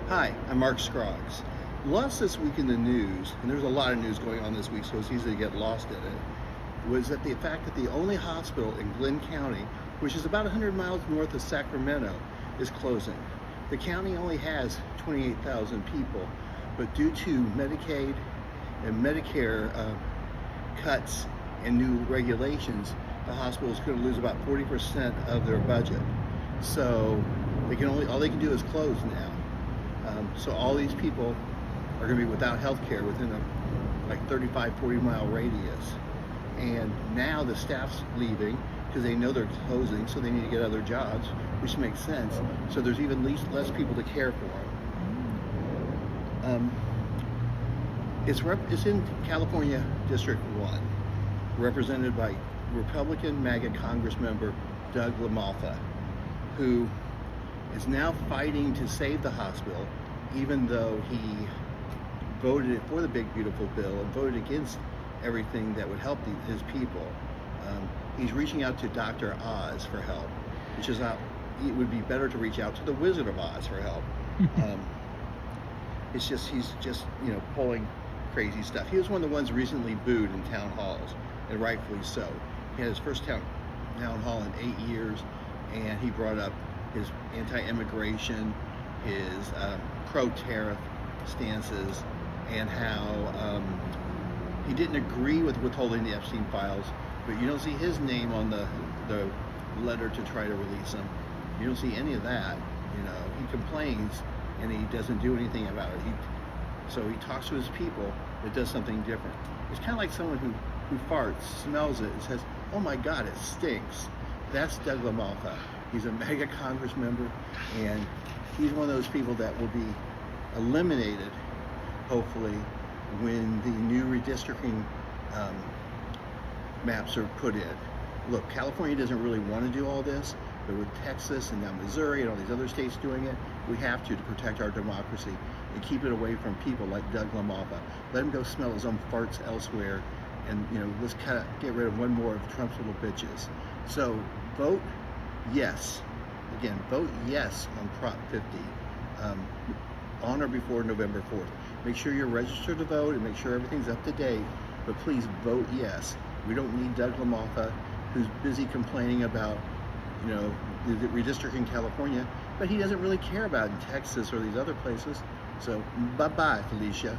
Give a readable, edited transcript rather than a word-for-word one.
Hi, I'm Mark Scroggs. Lost this week in the news, and there's a lot of news going on this week, so it's easy to get lost in it, was that the fact that the only hospital in Glenn County, which is about 100 miles north of Sacramento, is closing. The county only has 28,000 people, but due to Medicaid and Medicare cuts and new regulations, the hospital is going to lose about 40% of their budget. So all they can do is close now. So all these people are going to be without health care within a 35, 40-mile radius. And now the staff's leaving because they know they're closing, so they need to get other jobs, which makes sense. So there's even less people to care for them. It's in California District 1, represented by Republican MAGA Congress member Doug LaMalfa, who is now fighting to save the hospital, even though he voted for the Big Beautiful Bill and voted against everything that would help his people. He's reaching out to Dr. Oz for help, which is not. It would be better to reach out to the Wizard of Oz for help. He's just pulling crazy stuff. He was one of the ones recently booed in town halls, and rightfully so. He had his first town hall in 8 years, and he brought up his anti-immigration, his pro-tariff stances, and how he didn't agree with withholding the Epstein files, but you don't see his name on the letter to try to release him. You don't see any of that. He complains and he doesn't do anything about it. So he talks to his people, but does something different. It's kind of like someone who farts, smells it, and says, "Oh my God, it stinks." That's Doug LaMalfa. He's a MAGA Congress member, and he's one of those people that will be eliminated, hopefully, when the new redistricting maps are put in. Look, California doesn't really want to do all this, but with Texas and now Missouri and all these other states doing it, we have to protect our democracy and keep it away from people like Doug LaMalfa. Let him go smell his own farts elsewhere, and let's get rid of one more of Trump's little bitches. So vote yes. Again, vote yes on Prop 50 on or before November 4th. Make sure you're registered to vote and make sure everything's up to date, but please vote yes. We don't need Doug LaMalfa, who's busy complaining about the redistricting in California, but he doesn't really care about it in Texas or these other places. So bye-bye, Felicia.